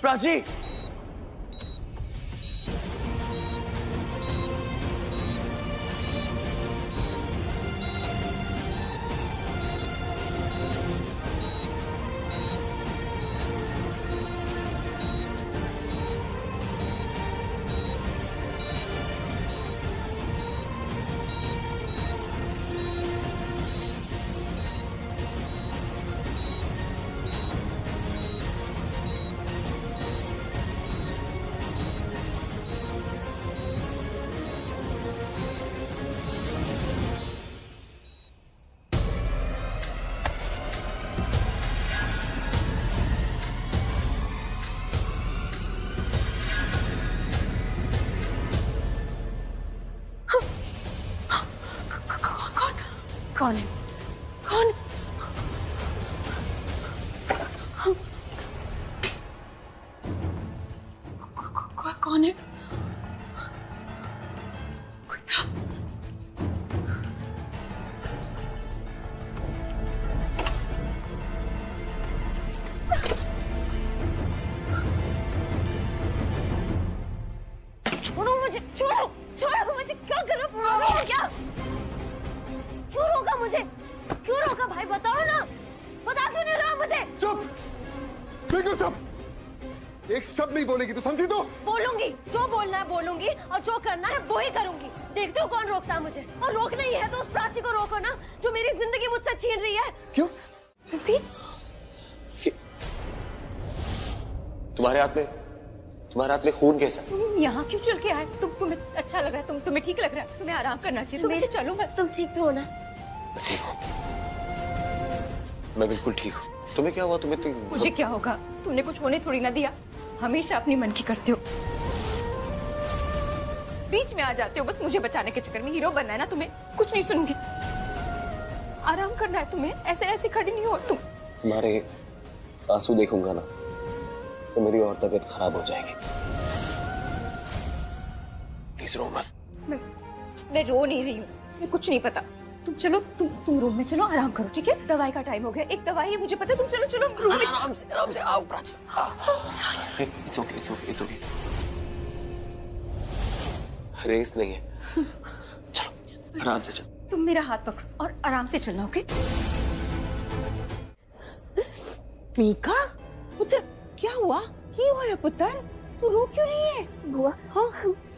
प्राची, कौन है? कौन? कौन है? कोई था? छोड़ो मुझे, छोड़ो, छोड़ो मुझे, क्या कर रहे हो? क्या? क्यों रोका मुझे? क्यों रोका भाई, बताओ ना, बता क्यों नहीं रहा मुझे? चुप, बिल्कुल चुप, एक शब्द नहीं बोलेगी तो समझी? तो बोलूंगी, जो बोलना है बोलूंगी और जो करना है वो ही करूंगी। देखते हो कौन रोकता है मुझे, और रोकना ही है तो उस प्राची को रोको ना, जो मेरी जिंदगी मुझसे छीन रही है। क्यों? तुम्हारे हाथ में खून कैसा? तुम यहाँ क्यों चल के आए? तुम्हें अच्छा लग रहा है? तुम्हें ठीक लग रहा है? तुम्हें आराम करना चाहिए। तुम ऐसे चलो मत। तुम ठीक तो हो ना? मैं ठीक हूँ, मैं बिल्कुल ठीक हूँ। तुम्हें क्या हुआ? मुझे क्या होगा? तुमने कुछ होने थोड़ी ना दिया। हमेशा अपनी मन की करते हो, बीच में आ जाते हो बस मुझे बचाने के चक्कर में। हीरो बनना है ना तुम्हें, कुछ नहीं सुनूंगी। आराम करना है तुम्हें, ऐसे ऐसे खड़ी नहीं हो तुम। तुम्हारे आंसू देखूंगा ना तो मेरी और तबीयत खराब हो जाएगी। प्लीज रो मत। मैं रो नहीं रही हूँ, मुझे कुछ नहीं पता। तुम चलो, तुम रूम में चलो, आराम करो, ठीक है? दवाई का टाइम हो गया, एक दवाई है मुझे पता है। तुम चलो चलो रूम में। आराम से आओ Prachi. Sorry, it's okay. Race नहीं है, चलो आराम से चलो। तुम मेरा हाथ पकड़ो और आराम से चलना, ओके? मीका, पुत्र क्या हुआ? क्या हुआ है पुत्र? तू रो क्यों रही है? बुआ, हाँ,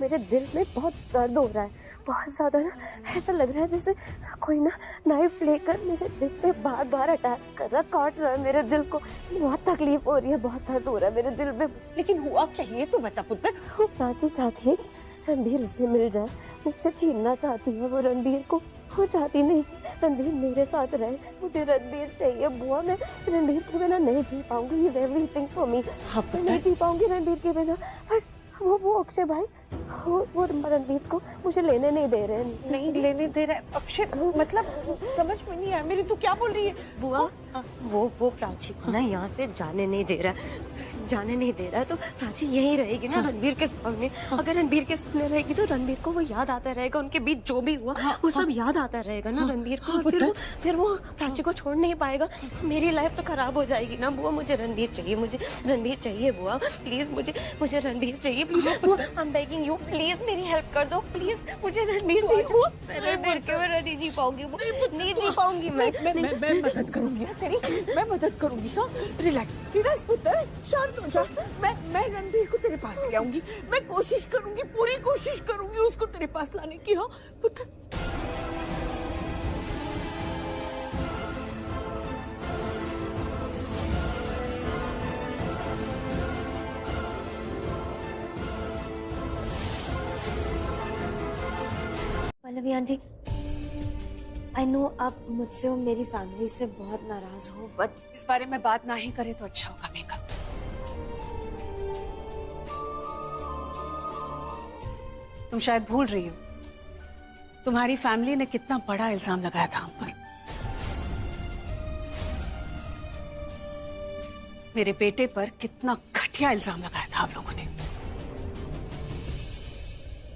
मेरे दिल में बहुत दर्द हो रहा है, बहुत ज्यादा ना। ऐसा लग रहा है जैसे कोई ना नाइफ लेकर मेरे दिल पे बार बार अटैक कर रहा, काट रहा है मेरे दिल को। बहुत तकलीफ हो रही है, बहुत दर्द हो रहा है मेरे दिल में। लेकिन हुआ क्या है तो बता पुत्र। वो प्राची चाहती है रणबीर उसे मिल जाए, मुझसे छीनना चाहती है वो रणबीर को। वो चाहती नहीं रणबीर मेरे साथ रहे। मुझे रणबीर चाहिए बुआ, मैं रणबीर के बिना नहीं जी पाऊंगी। He is everything for me. मैं नहीं जी पाऊंगी रणबीर के बिना। वो अक्षय भाई, वो रणबीर को मुझे लेने नहीं दे रहे। नहीं लेने दे रहा है अक्षय? मतलब समझ में नहीं आया मेरी, तू क्या बोल रही है? बुआ, वो प्राची को ना यहाँ से जाने नहीं दे रहा, जाने नहीं दे रहा है। तो प्राची यही रहेगी ना रणबीर के सामने। अगर रणबीर के सामने रहेगी तो रणबीर को वो याद आता रहेगा, उनके बीच जो भी हुआ वो सब याद आता रहेगा ना रणबीर को। और फिर वो प्राची को छोड़ नहीं पाएगा। मेरी लाइफ तो खराब हो जाएगी ना बुआ। मुझे रणबीर चाहिए, मुझे रणबीर चाहिए बुआ, प्लीज मुझे रणबीर चाहिए। I am begging you, please मेरी हेल्प कर दो, प्लीज मुझे रणबीर चाहिए बुआ। रणबीर के बिना नहीं जी पाऊंगी, नहीं जी पाऊंगी मैं मदद करूंगी तेरी, मैं मदद करूंगी। हाँ, रिलैक्स पुत्र, शांत हो जा। मैं रणबीर को तेरे पास ले आऊंगी। मैं कोशिश करूंगी, पूरी कोशिश करूंगी उसको तेरे पास लाने की। हाँ पुत्र। पल्लवी आंटी, आई नो आप मुझसे और मेरी फैमिली से बहुत नाराज हो, बट इस बारे में बात ना ही करे तो अच्छा होगा मेघा। तुम शायद भूल रही हो, तुम्हारी फैमिली ने कितना बड़ा इल्जाम लगाया था हम पर। मेरे बेटे पर कितना घटिया इल्जाम लगाया था आप लोगों ने।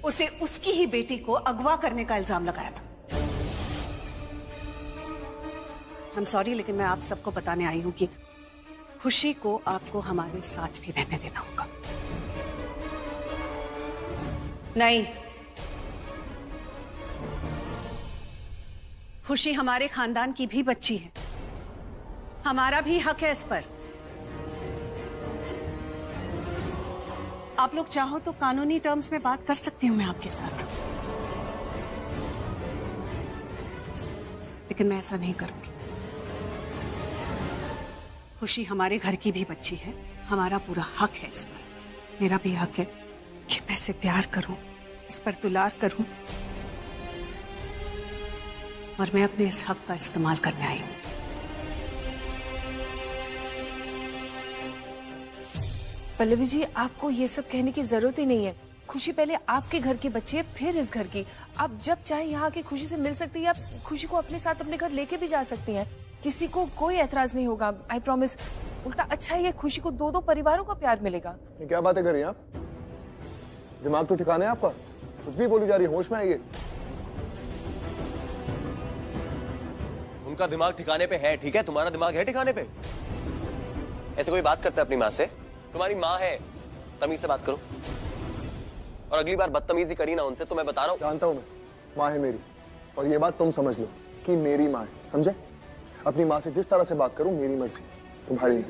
उसे उसकी ही बेटी को अगवा करने का इल्जाम लगाया था। I'm sorry, लेकिन मैं आप सबको बताने आई हूं कि खुशी को आपको हमारे साथ भी रहने देना होगा। नहीं, खुशी हमारे खानदान की भी बच्ची है, हमारा भी हक है इस पर। आप लोग चाहो तो कानूनी टर्म्स में बात कर सकती हूं मैं आपके साथ, लेकिन मैं ऐसा नहीं करूंगी। खुशी हमारे घर की भी बच्ची है, हमारा पूरा हक है इस पर। मेरा भी हक है कि मैं इसे प्यार करूं, इस पर दुलार करूं, और मैं अपने इस हक का इस्तेमाल करने आई हूं। पल्लवी जी, आपको ये सब कहने की जरूरत ही नहीं है। खुशी पहले आपके घर की बच्ची है, फिर इस घर की। आप जब चाहे यहाँ आके खुशी से मिल सकती है, आप खुशी को अपने साथ अपने घर लेके भी जा सकती हैं। किसी को कोई एतराज नहीं होगा, आई प्रॉमिस। उल्टा अच्छा ही है, खुशी को दो परिवारों का प्यार मिलेगा। ये क्या बातें कर रही हैं आप? दिमाग तो ठिकाने है आपका? कुछ भी बोली जा रही है, होश में आइए। उनका दिमाग ठिकाने पे है, ठीक है? तुम्हारा दिमाग है ठिकाने पे? ऐसे कोई बात करता है अपनी माँ से? तुम्हारी माँ है, तमीज से बात करो। और अगली बार बदतमीजी करी ना उनसे तो मैं बता रहा हूँ। जानता हूं मैं, माँ है मेरी, और ये बात तुम समझ लो कि मेरी माँ है, समझे? अपनी माँ से जिस तरह से बात करूं, मेरी मर्जी, तुम्हारी नहीं।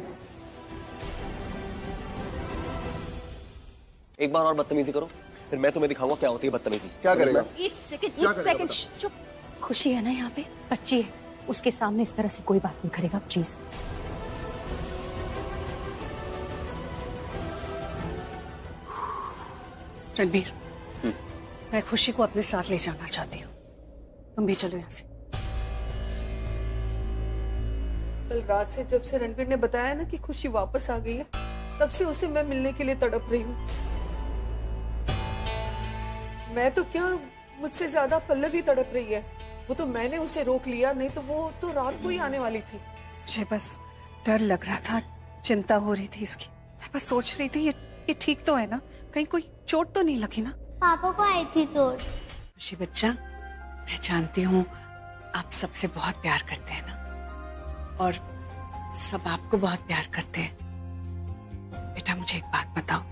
एक बार और बदतमीजी करो, फिर मैं तुम्हें दिखाऊंगा क्या होती है बदतमीजी। क्या करेगा? एक सेकंड, चुप। खुशी है ना यहाँ पे, बच्ची है, उसके सामने इस तरह से कोई बात नहीं करेगा प्लीज। रणबीर, मैं खुशी को अपने साथ ले जाना चाहती हूँ, तुम भी चलो यहाँ से। कल रात से जब से रणबीर ने बताया ना कि खुशी वापस आ गई है, तब से उसे मैं मिलने के लिए तड़प रही हूँ। मैं तो क्या, मुझसे ज्यादा पल्लवी तड़प रही है। वो तो मैंने उसे रोक लिया, नहीं तो वो तो रात को ही आने वाली थी। मुझे बस डर लग रहा था, चिंता हो रही थी इसकी। मैं बस सोच रही थी ये ठीक तो है ना, कहीं कोई चोट तो नहीं लगी ना? पापा को आई थी चोट। खुशी बच्चा, मैं जानती हूँ आप सबसे बहुत प्यार करते हैं ना, और सब आपको बहुत प्यार करते हैं। बेटा मुझे एक बात बताओ,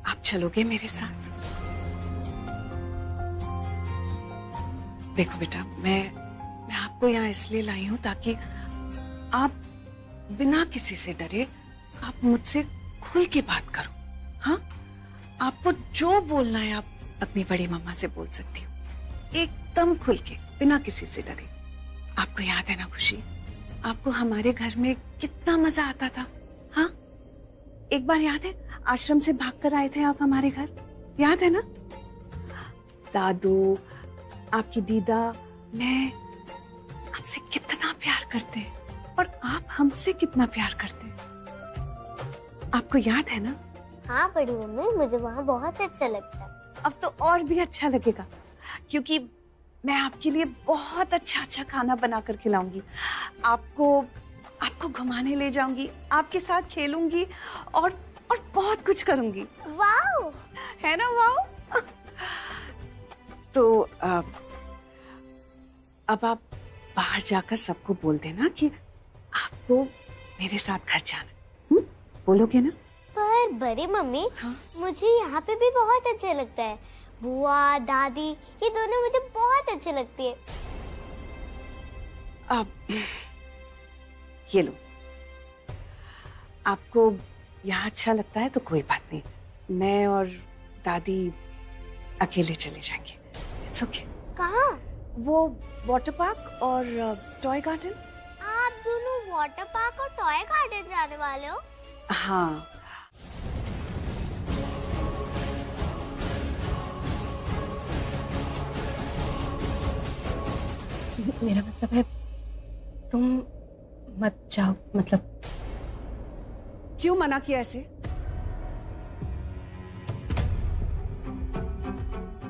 आप चलोगे मेरे साथ? देखो बेटा, मैं आपको यहाँ इसलिए लाई हूँ ताकि आप बिना किसी से डरे आप मुझसे खुल के बात करो। हाँ, आपको जो बोलना है आप अपनी बड़ी मम्मा से बोल सकती हो, एकदम खुल के, बिना किसी से डरे। आपको याद है ना खुशी, आपको हमारे घर में कितना मजा आता था? हाँ, एक बार याद है आश्रम से भागकर आए थे आप हमारे घर, याद है ना? दादू, आपकी दीदा, मैं आपसे कितना प्यार करते हैं, और आप हमसे कितना प्यार करते हैं, आपको याद है ना? हाँ बड़ी मम्मी, मुझे वहाँ बहुत अच्छा लगता है। अब तो और भी अच्छा लगेगा, क्योंकि मैं आपके लिए बहुत अच्छा खाना बना कर खिलाऊंगी। आपको घुमाने ले जाऊंगी, आपके साथ खेलूंगी, और बहुत कुछ करूंगी। वाओ! है ना वाओ? तो अब आप बाहर जाकर सबको बोल देना कि आपको मेरे साथ घर जाना। बोलोगे ना? पर बड़ी मम्मी, हाँ? मुझे यहाँ पे भी बहुत अच्छा लगता है। बुआ, दादी, ये दोनों मुझे बहुत अच्छी लगती है। अब ये लो, आपको यहाँ अच्छा लगता है तो कोई बात नहीं, मैं और दादी अकेले चले जाएंगे। It's okay. कहाँ? वो वाटर पार्क और टॉय गार्डन। आप दोनों वाटर पार्क और टॉय गार्डन जाने वाले हो? हाँ। मेरा मतलब है तुम मत जाओ। मतलब क्यों मना किया ऐसे?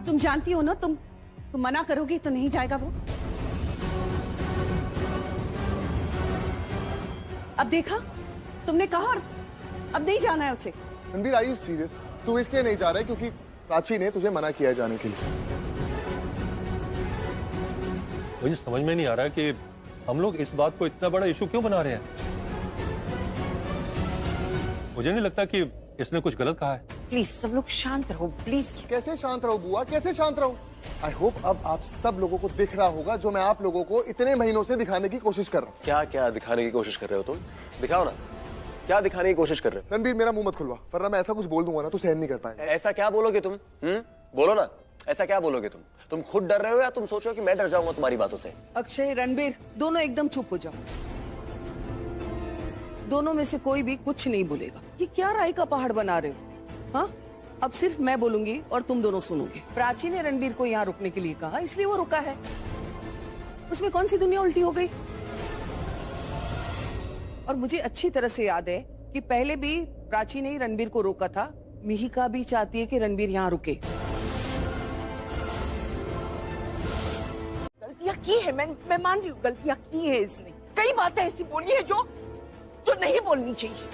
तुम जानती हो ना, तुम मना करोगी तो नहीं जाएगा वो। अब देखा, तुमने कहा और अब नहीं जाना है उसे। Ranbir, are you serious? तू इसलिए नहीं जा रहा है क्योंकि प्राची ने तुझे मना किया है जाने के लिए? मुझे समझ में नहीं आ रहा कि हम लोग इस बात को इतना बड़ा इशू क्यों बना रहे हैं। मुझे नहीं लगता कि इसने कुछ गलत कहा है। प्लीज सब लोग शांत रहो प्लीज। कैसे शांत रहो बुआ, कैसे शांत रहो? आई होप अब आप सब लोगों को दिख रहा होगा जो मैं आप लोगों को इतने महीनों से दिखाने की कोशिश कर रहा हूँ। क्या क्या दिखाने की कोशिश कर रहे हो तुम? दिखाओ ना, क्या दिखाने की कोशिश कर रहे हो? रणबीर मेरा मुंह मत खुलवा, वरना मैं ऐसा कुछ बोल दूंगा ना तो सहन नहीं कर पाएंगे। ऐसा क्या बोलोगे तुम? बोलो ना, ऐसा क्या बोलोगे तुम? तुम खुद डर रहे हो या तुम सोच रहे हो कि मैं डर जाऊंगा तुम्हारी बातों से? अक्षय, रणबीर, दोनों एकदम चुप हो जाओ। दोनों में से कोई भी कुछ नहीं बोलेगा। ये क्या राय का पहाड़ बना रहे हो? हाँ, अब सिर्फ मैं बोलूंगी और तुम दोनों सुनोगे। प्राची ने रणबीर को यहाँ रुकने के लिए कहा, इसलिए वो रुका है। उसमें कौन सी दुनिया उल्टी हो गई? और मुझे अच्छी तरह से याद है कि पहले भी प्राची ने ही रणबीर को रोका था। मिहिका भी चाहती है कि रणबीर यहाँ रुके। गलतियां की है, मैं मान रही हूँ गलतियां की है इसने। कई बातें ऐसी बोली है जो नहीं बोलनी चाहिए,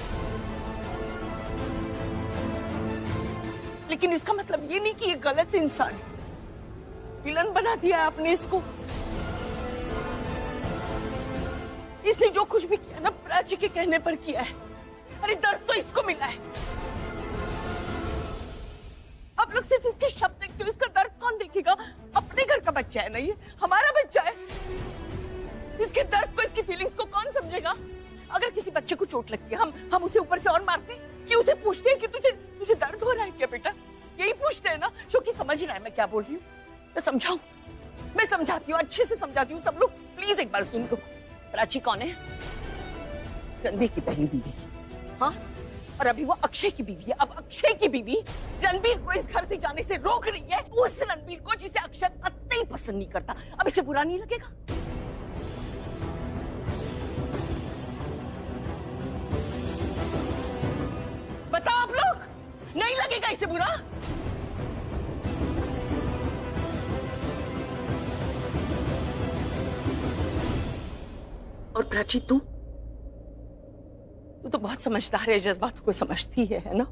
लेकिन इसका मतलब ये नहीं कि ये गलत इंसान है। विलन बना दिया है आपने इसको। इसने जो कुछ भी किया ना प्राची के कहने पर किया है। अरे दर्द तो इसको मिला है। आप लोग सिर्फ इसके शब्द देखते हो, इसका दर्द कौन देखेगा? अपने घर का बच्चा है ना, ये हमारा बच्चा है। इसके दर्द को, इसकी फीलिंग्स को कौन समझेगा? अगर किसी बच्चे को चोट लगती है, हम उसे ऊपर से और मारते हैं कि उसे पूछते हैं कि तुझे दर्द हो रहा है क्या बेटा? यही पूछते हैं ना। शोकी समझ रहा है मैं क्या बोल रही हूँ? मैं समझाऊं? मैं समझाती हूँ, अच्छे से समझाती हूँ। सब लोग प्लीज एक बार सुन लो। प्राची कौन है? रणबीर की पहली बीवी। हाँ, और अभी वो अक्षय की बीवी है। अब अक्षय की बीवी रणबीर को इस घर से जाने से रोक रही है, उस रणबीर को जिसे अक्षय कतई पसंद नहीं करता। अब इसे बुरा नहीं लगेगा? बताओ आप लोग, नहीं लगेगा इसे बुरा? और प्राची तू तो बहुत समझदार है, जज्बातों को समझती है ना?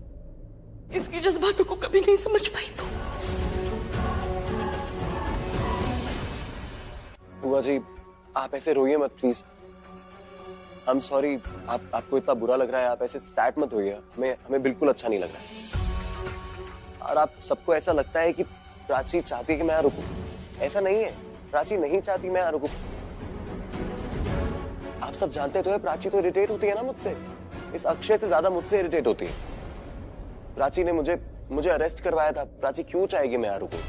इसके जज्बातों को कभी नहीं समझ पाई तू। बुआ जी, आप ऐसे रोइए मत प्लीज। आई एम सॉरी, आपको इतना बुरा लग रहा है। आप ऐसे सैड मत होइए, हमें बिल्कुल अच्छा नहीं लग रहा है। और आप सबको ऐसा लगता है कि प्राची चाहती है कि मैं यहाँ रुकूं। ऐसा नहीं है, प्राची नहीं चाहती मैं यहाँ रुकूं। आप सब जानते तो है, प्राची तो इरिटेट होती है ना मुझसे। इस अक्षय से ज्यादा मुझसे इरिटेट होती है। प्राची ने मुझे अरेस्ट करवाया था। प्राची क्यों चाहेगी मैं यहाँ रुकूं?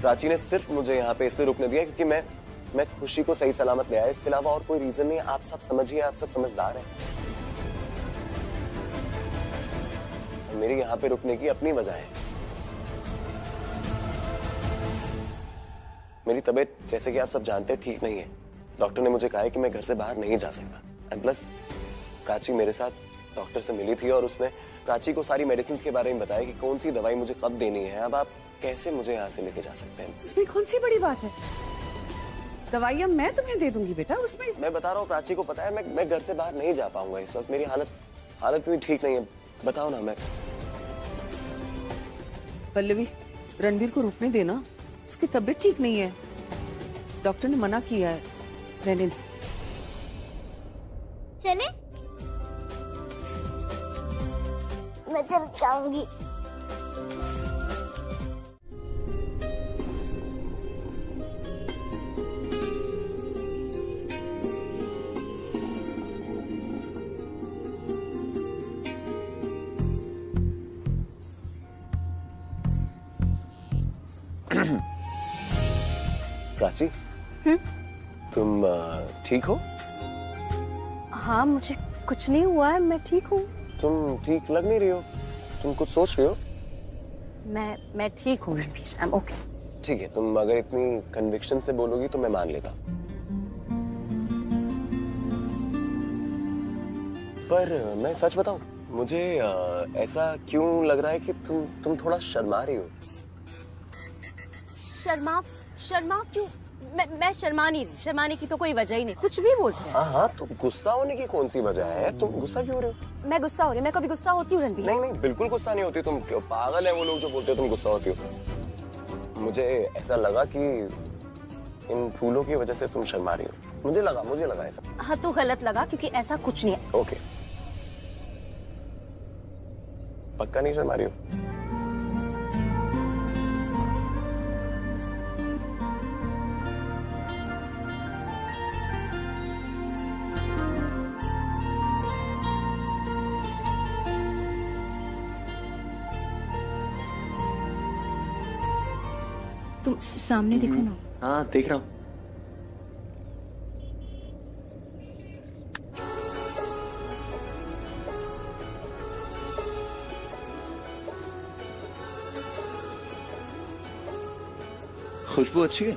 प्राची ने सिर्फ मुझे यहाँ पे इसलिए रुकने दिया क्योंकि मैं खुशी को सही सलामत ले आया। इसके अलावा और कोई रीजन नहीं है। आप सब समझिए, आप सब समझदार हैं। मेरी यहाँ पे रुकने की अपनी वजह है। मेरी तबीयत, जैसे कि आप सब जानते हैं, ठीक नहीं है। डॉक्टर ने मुझे कहा है कि मैं घर से बाहर नहीं जा सकता। एंड प्लस प्राची मेरे साथ डॉक्टर से मिली थी और उसने प्राची को सारी मेडिसिन के बारे में बताया कि कौन सी दवाई मुझे कब देनी है। अब आप कैसे मुझे यहाँ से लेके जा सकते हैं? इसमें कौन सी बड़ी बात है? दवाइयाँ मैं तुम्हें दे दूंगी बेटा। उसमें मैं बता रहा हूँ, प्राची को पता है मैं घर से बाहर नहीं जा पाऊंगा इस वक्त। मेरी हालत भी ठीक नहीं है। बताओ ना। मैं पल्लवी, रणबीर को रुकने देना। उसकी तबीयत ठीक नहीं है, डॉक्टर ने मना किया है। रहने दे। चले? मैं चल जाऊंगी। प्राची, तुम ठीक हो? हाँ, मुझे कुछ नहीं हुआ है, मैं ठीक हूँ। तुम ठीक लग नहीं रही हो। तुम कुछ सोच रही हो? मैं ठीक हूँ रणबीर, आई एम ओके। ठीक है, तुम अगर इतनी कन्विक्शन से बोलोगी तो मैं मान लेता हूँ। पर मैं सच बताऊं, मुझे ऐसा क्यों लग रहा है कि तुम थोड़ा शर्मा रही हो। शर्मा क्यों? मैं शर्मा नहीं रही। शर्माने की तो कोई वजह ही नहीं, कुछ भी बोलते हैं। हाँ, तो गुस्सा होने की कौन सी वजह है? तुम गुस्सा क्यों हो रहे हो? मैं गुस्सा हो रही हूँ? मैं कभी गुस्सा होती हूँ रणबीर? नहीं, बिल्कुल गुस्सा नहीं होती तुम। क्यों पागल है वो लोग जो बोलते हो तुम गुस्सा होती हो। मुझे ऐसा लगा कि इन फूलों की वजह से तुम शर्मा रही हो। मुझे लगा ऐसा। हाँ तो गलत लगा क्योंकि ऐसा कुछ नहीं है। ओके, पक्का नहीं शर्मा रही हो? तुम सामने देखो ना। हाँ देख रहा हूँ। खुशबू अच्छी है।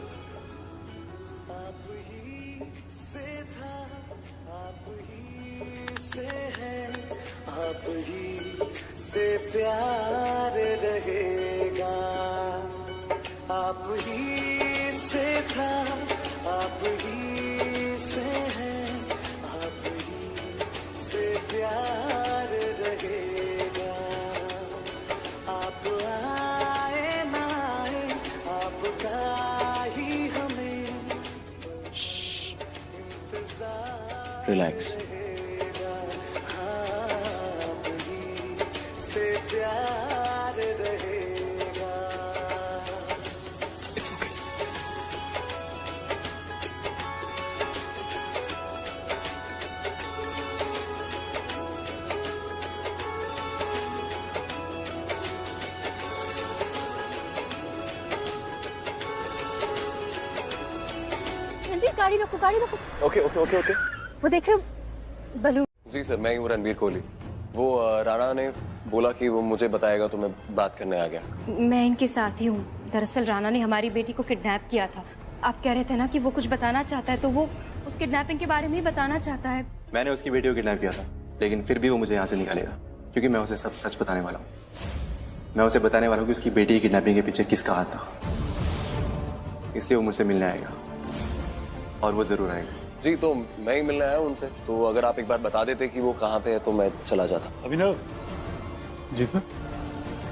आप ही से प्यार रहेगा, आप ही से था, आप ही से है, आप ही से प्यार रहेगा। आप आए ना आए, आपका ही हमें इंतजार रिलैक्स। से प्यार रहेगा। It's okay. गाड़ी रखो, गाड़ी रखो। Okay okay okay okay. वो देख रहे हो बलून? जी सर, मैं हूँ रणबीर कोहली। वो राणा ने बोला कि वो मुझे बताएगा, तो मैं बात करने आ गया। मैं इनके साथ ही हूँ। दरअसल राणा ने हमारी बेटी को किडनैप किया था। आप कह रहे थे ना कि वो कुछ बताना चाहता है, तो वो उस किडनैपिंग के बारे में ही बताना चाहता है। मैंने उसकी बेटी को किडनैप किया था, लेकिन फिर भी वो मुझे यहाँ से निकालेगा, क्योंकि मैं उसे सब सच बताने वाला हूँ। मैं उसे बताने वाला हूँ कि उसकी बेटी की किडनैपिंग के पीछे किसका हाथ था। इसलिए वो मुझसे मिलने आएगा, और वो जरूर आएगा। जी, तो मैं ही मिलने आया हूँ उनसे, तो अगर आप एक बार बता देते कि वो कहाँ पे है तो मैं चला जाता। अभिनव जी सर,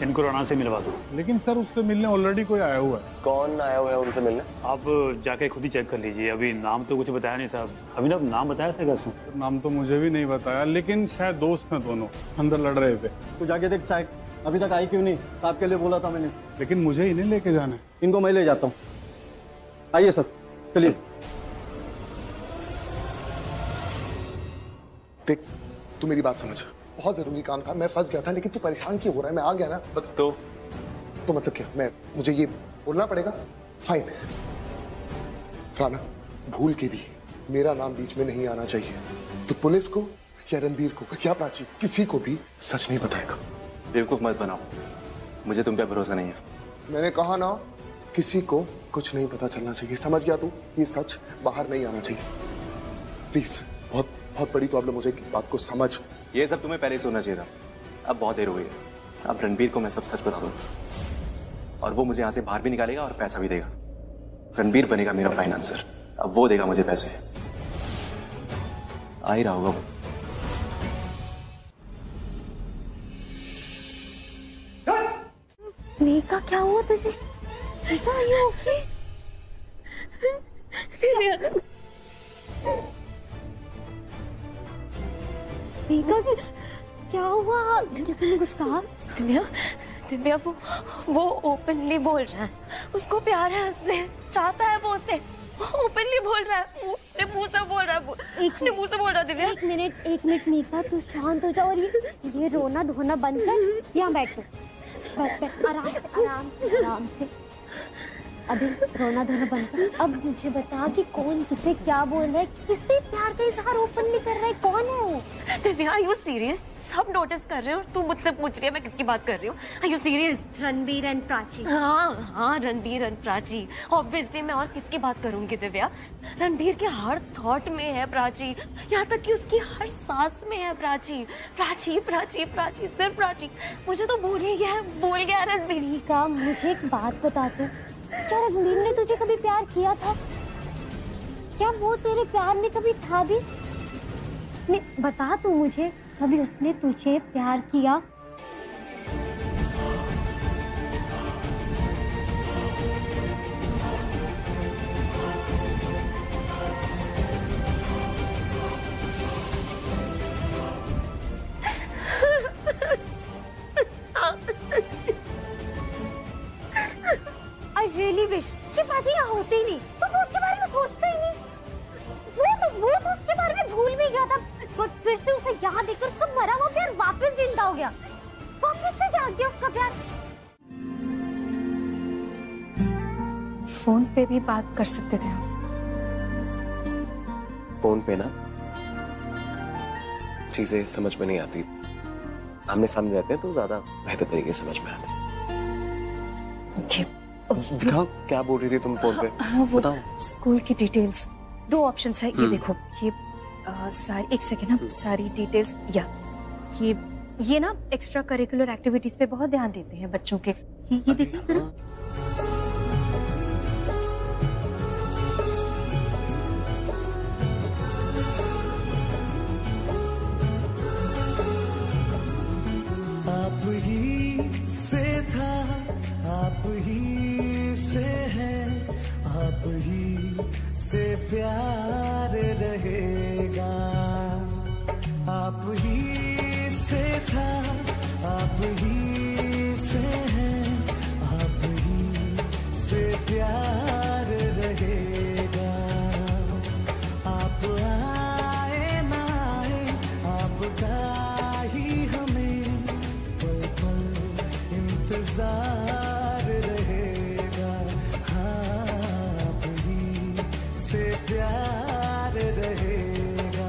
इनको राणा से मिलवा दो। लेकिन सर उससे मिलने ऑलरेडी कोई आया हुआ है। कौन आया हुआ है उनसे मिलने? आप जाके खुद ही चेक कर लीजिए। अभी नाम तो कुछ बताया नहीं था। अभिनव नाम बताया था क्या? नाम तो मुझे भी नहीं बताया, लेकिन शायद दोस्त हैं दोनों, अंदर लड़ रहे थे। तो जाके देख चाय अभी तक आई क्यों नहीं? आपके लिए बोला था मैंने। लेकिन मुझे इन्हें लेके जाना है। इनको मैं ले जाता हूँ। आइए सर, चलिए। देख, तू मेरी बात समझ। बहुत जरूरी काम था, मैं फंस गया था, लेकिन तू परेशान क्यों हो रहा है? मैं आ गया ना। तो मतलब क्या? मुझे ये बोलना पड़ेगा? फाइन। राणा, भूल के भी मेरा नाम बीच में नहीं आना चाहिए। तो पुलिस को या रणबीर को या प्राची, किसी को भी सच नहीं बताएगा। बेवकूफ मत बनाओ, मुझे तुम पे भरोसा नहीं है। मैंने कहा ना, किसी को कुछ नहीं पता चलना चाहिए। समझ गया तू? ये सच बाहर नहीं आना चाहिए। प्लीज, बहुत बहुत बड़ी प्रॉब्लम हो जाएगी, बात को समझ। ये सब तुम्हें पहले ही सुनना चाहिए था। अब बहुत देर हो गई है। अब रणबीर को मैं सब सच बता दूंगा, और वो मुझे यहाँ से बाहर भी निकालेगा और पैसा भी देगा। रणबीर बनेगा मेरा फाइनेंसर। अब वो देगा मुझे पैसे। आ ही रहा होगा वो। मेघा, क्या हुआ तुझे? Megha, are you okay? Megha, क्या हुआ? किसी ने कुछ कहा? दिव्या वो ओपनली बोल रहा है, उसको प्यार है उससे, चाहता है वो उससे। ओपनली बोल रहा है, अपने मुंह से बोल रहा है, अपने मुंह से बोल रहा है। दिव्या, एक मिनट मेघा, तू शांत हो जा और ये रोना धोना बंद कर। यहाँ बैठ तू, बस आराम से। अभी रोना धोना बंद कर। अब मुझे बता कि कौन किसे क्या बोल रहा है, किससे प्यार का इजहार ओपनली कर रहा है, कौन है वो? Divya, are you serious? सब नोटिस कर रहे हो, तू मुझसे पूछ रही है मैं किसकी बात कर रही हूँ? Are you serious? Ranbir and Prachi. हाँ, रणबीर एंड प्राची। ऑब्वियसली मैं और किसकी बात करूंगी दिव्या? रणबीर के हर थॉट में है प्राची, यहाँ तक कि उसकी हर सांस में है प्राची। प्राची प्राची प्राची, सिर्फ प्राची। मुझे तो भूल ही गया रणबीर का। मुझे एक बात बता दो, क्या रणबीर ने तुझे कभी प्यार किया था? क्या वो तेरे प्यार में कभी था भी? नहीं, बता तू मुझे, कभी उसने तुझे प्यार किया? ये बात कर सकते थे हम। फोन पे ना चीजें समझ में नहीं आती, आमने सामने रहते हैं तो ज्यादा बेहतर तरीके से समझ में आते हैं। दिखाओ क्या बोल रही थी तुम फोन पे? बताओ। स्कूल की डिटेल्स, 2 ऑप्शंस है, ये देखो, ये सारी, एक सेकेंड ना, सारी डिटेल्स, या ये ना एक्स्ट्रा करिकुलर एक्टिविटीज पे बहुत ध्यान देते हैं बच्चों के। ये देखना जरा। आप ही से था, आप ही से है, आप ही से प्यार रहेगा। आप ही से था, आप ही से है, आप ही से प्यार रहेगा। आप आए ना आए, आपका ही हमें पल पल इंतजार रहेगा। हाँ, आप ही से प्यार रहेगा।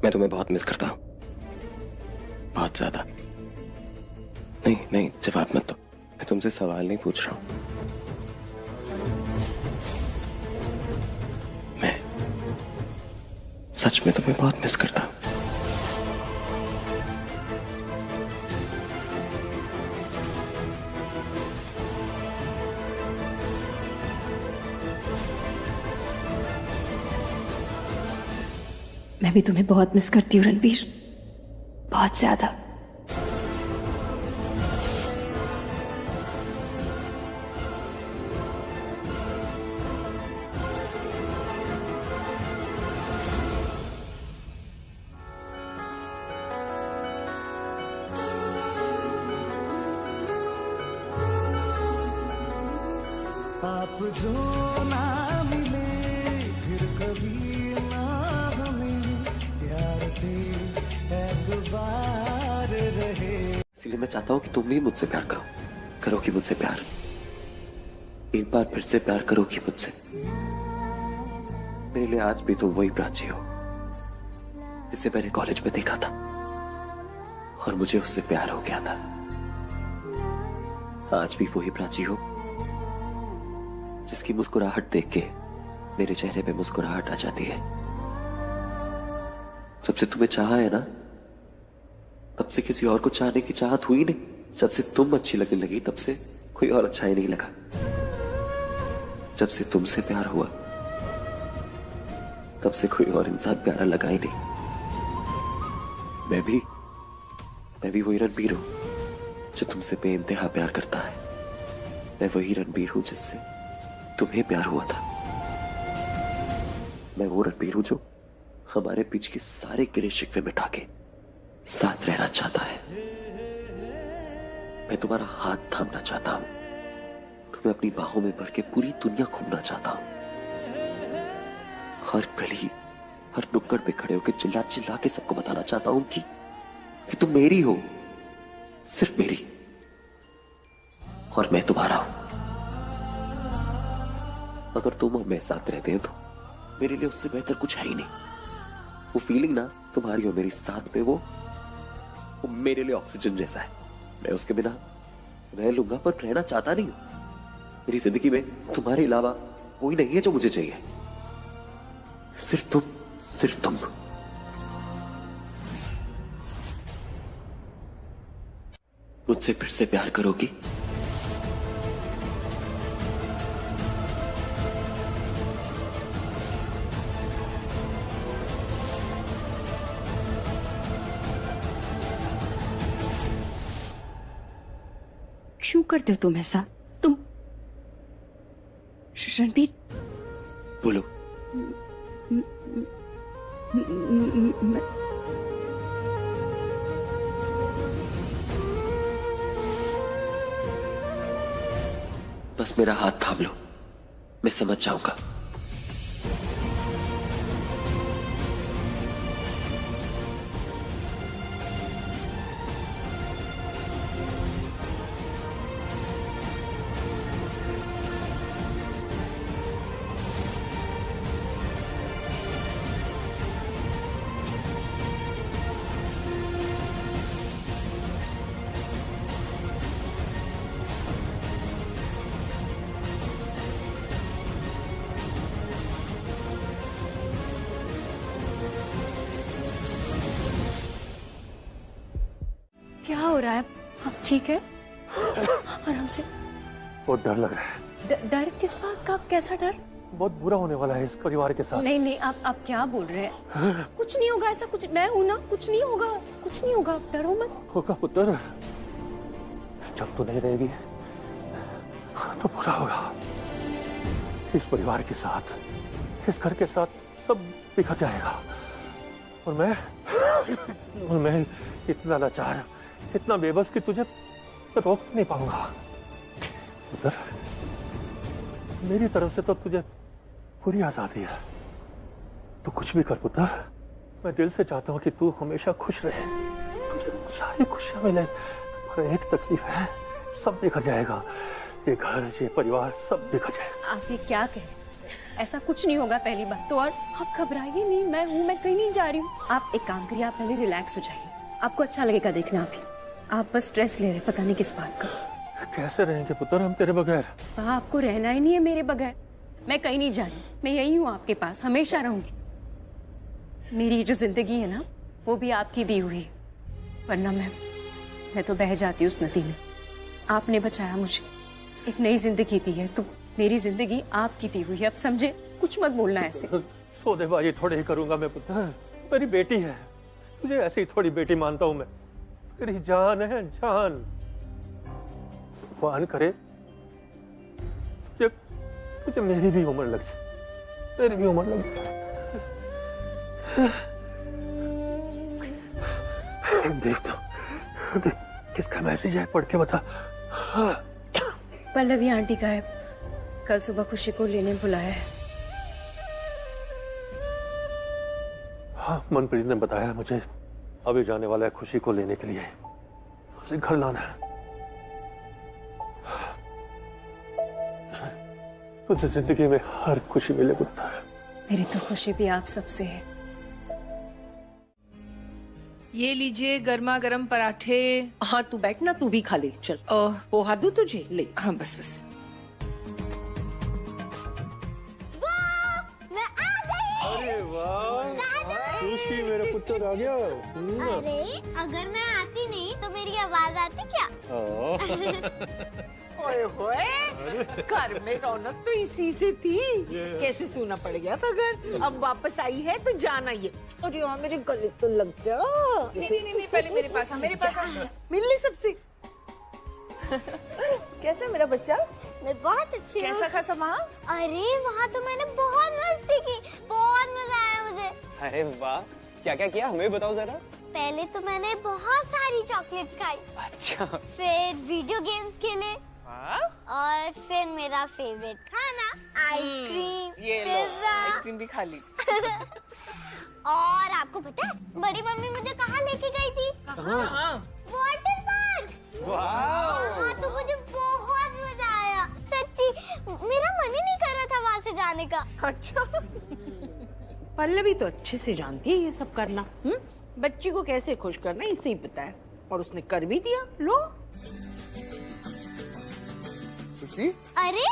मैं तुम्हें बहुत मिस करता हूँ, बहुत ज्यादा। नहीं नहीं, जवाब मत दो, मैं तुमसे सवाल नहीं पूछ रहा हूँ। मैं सच में तुम्हें बहुत मिस करता हूँ। मैं भी तुम्हें बहुत मिस करती हूँ रणबीर, बहुत ज्यादा। आप जो ना मिले फिर कभी ना हमें प्यार के एतबार रहे। इसलिए मैं चाहता हूँ कि तुम भी मुझसे प्यार करो, करोगी मुझसे प्यार, एक बार फिर से प्यार करोगी मुझसे। मेरे लिए आज भी तुम वही प्राची हो जिसे मैंने कॉलेज में देखा था और मुझे उससे प्यार हो गया था। आज भी वही प्राची हो जिसकी मुस्कुराहट देख के मेरे चेहरे पे मुस्कुराहट आ जाती है। जब से तुम्हें चाहा है ना, तब से किसी और को चाहने की चाहत हुई नहीं। जब से तुम अच्छी लगने लगी, तब से कोई और अच्छा ही नहीं लगा। जब से तुमसे प्यार हुआ, तब से कोई और इंसान प्यारा लगा ही नहीं। मैं भी वही रणबीर हूं जो तुमसे बेइंतहा प्यार करता है। मैं वही रणबीर हूं जिससे तुम्हें प्यार हुआ था। मैं वो रणबीर हूं जो हमारे बीच के सारे गिले शिकवे मिटा के साथ रहना चाहता है। मैं तुम्हारा हाथ थामना चाहता हूं, तुम्हें अपनी बाहों में भर के पूरी दुनिया घूमना चाहता हूं। हर गली, हर नुक्कड़ पे खड़े होकर चिल्ला चिल्ला के सबको बताना चाहता हूं कि तुम मेरी हो, सिर्फ मेरी, और मैं तुम्हारा हूं। अगर तुम और मैं साथ रहते हैं तो मेरे लिए उससे बेहतर कुछ है ही नहीं। वो फीलिंग ना तुम्हारी और मेरी साथ में, वो मेरे लिए ऑक्सीजन जैसा है। मैं उसके बिना रह लूंगा पर रहना चाहता नहीं हूं। मेरी जिंदगी में तुम्हारे अलावा कोई नहीं है जो मुझे चाहिए, सिर्फ तुम, सिर्फ तुम। मुझसे फिर से प्यार करोगी? क्यों करते हो तुम ऐसा? तुम रणबीर, बस मेरा हाथ थाम लो, मैं समझ जाऊंगा। क्या हो रहा है? आप ठीक है? आराम से। बहुत डर लग रहा है। डर किस बात का? कैसा डर? बहुत बुरा होने वाला है इस परिवार के साथ। नहीं नहीं, आप क्या बोल रहे हैं? कुछ नहीं होगा ऐसा, कुछ मैं हूं ना, कुछ नहीं होगा, कुछ नहीं होगा, आप डरो मत। होगा पुत्र, जब तू नहीं रहेगी तो बुरा होगा। इस परिवार के साथ, इस घर के साथ सब बिखर जाएगा। और मैं इतना लाचार, इतना बेबस कि तुझे रोक नहीं पाऊंगा। पुत्र, मेरी तरफ से तो तुझे पूरी आजादी है। तू कुछ भी कर पुत्र, मैं दिल से चाहता हूँ कि तू हमेशा खुश रहे, तुझे सारी खुशियां मिले। पर एक तकलीफ है, सब बिखर जाएगा। ये घर, ये परिवार सब बिखर जाएगा। आप ये क्या कह रहे हैं? ऐसा कुछ नहीं होगा पहली बात तो। और आप घबराइए नहीं, मैं हूँ, मैं कहीं नहीं जा रही हूँ। आप एक काम करिए, आप पहले रिलैक्स हो जाइए, आपको अच्छा लगेगा देखना। आप बस स्ट्रेस ले रहे, पता नहीं किस बात का। कैसे रहेंगे पुत्र हम तेरे बगैर? वहाँ आपको रहना ही नहीं है मेरे बगैर। मैं कहीं नहीं जा रही, मैं यही हूँ आपके पास, हमेशा रहूंगी। मेरी जो जिंदगी है ना, वो भी आपकी दी हुई है, वरना मैं तो बह जाती उस नदी में। आपने बचाया मुझे, एक नई जिंदगी दी है, तो मेरी जिंदगी आपकी दी हुई है। अब समझे? कुछ मत बोलना ऐसे। सौदेबाजी थोड़े ही करूंगा मैं पुत्र, मेरी बेटी है, तुझे ऐसी थोड़ी बेटी मानता हूं मैं। तेरी जान है, जान। भगवान करे तुझे मेरी भी उम्र लग जाए, तेरी भी उम्र लग जाए। देख तो, देख किसका मैसेज है, पढ़ के बता। पल्लवी आंटी का है, कल सुबह खुशी को लेने बुलाया है। हाँ, मनप्रीत ने बताया मुझे, अभी जाने वाला है खुशी को लेने के लिए, उसे घर लाना है। तुझे जिंदगी में हर खुशी मिले पुत्र। मेरी तो खुशी भी आप सबसे है। ये लीजिए गर्मा गर्म पराठे। हाँ तू बैठ ना, तू भी खा ले। चल पोहा दूं तुझे? ले। हाँ बस बस। अरे वाह, खुशी मेरा पुत्र आ गया। अरे अगर मैं आती नहीं तो मेरी आवाज आती क्या? ओए होए, घर में रौनक तो इसी से थी। कैसे सुना पड़ गया था घर, अब वापस आई है तो जाना ये। अरे यार मेरे गले तो लग जा। नहीं, पहले मेरे पास आ, मेरे पास आ। मिल ले सबसे। कैसा मेरा बच्चा? मैं बहुत अच्छी हूँ। कैसा खासा वहाँ? अरे वहाँ तो मैंने बहुत मस्ती की, बहुत मजा आया मुझे। अरे वाह, क्या क्या किया हमें बताओ जरा। पहले तो मैंने बहुत सारी चॉकलेट्स खाई। अच्छा। फिर वीडियो गेम्स खेले। और फिर मेरा फेवरेट खाना आइसक्रीम, पिज्जा। आइसक्रीम भी खा ली। और आपको पता है बड़ी मम्मी मुझे कहाँ लेके गई थी? Water park. वहाँ तो मुझे बहुत मजा आया, सच्ची मेरा मन ही नहीं कर रहा था वहाँ से जाने का। अच्छा। पल्लवी तो अच्छे से जानती है ये सब करना। बच्ची को कैसे खुश करना इसे ही पता है, और उसने कर भी दिया। लो। खुशी? अरे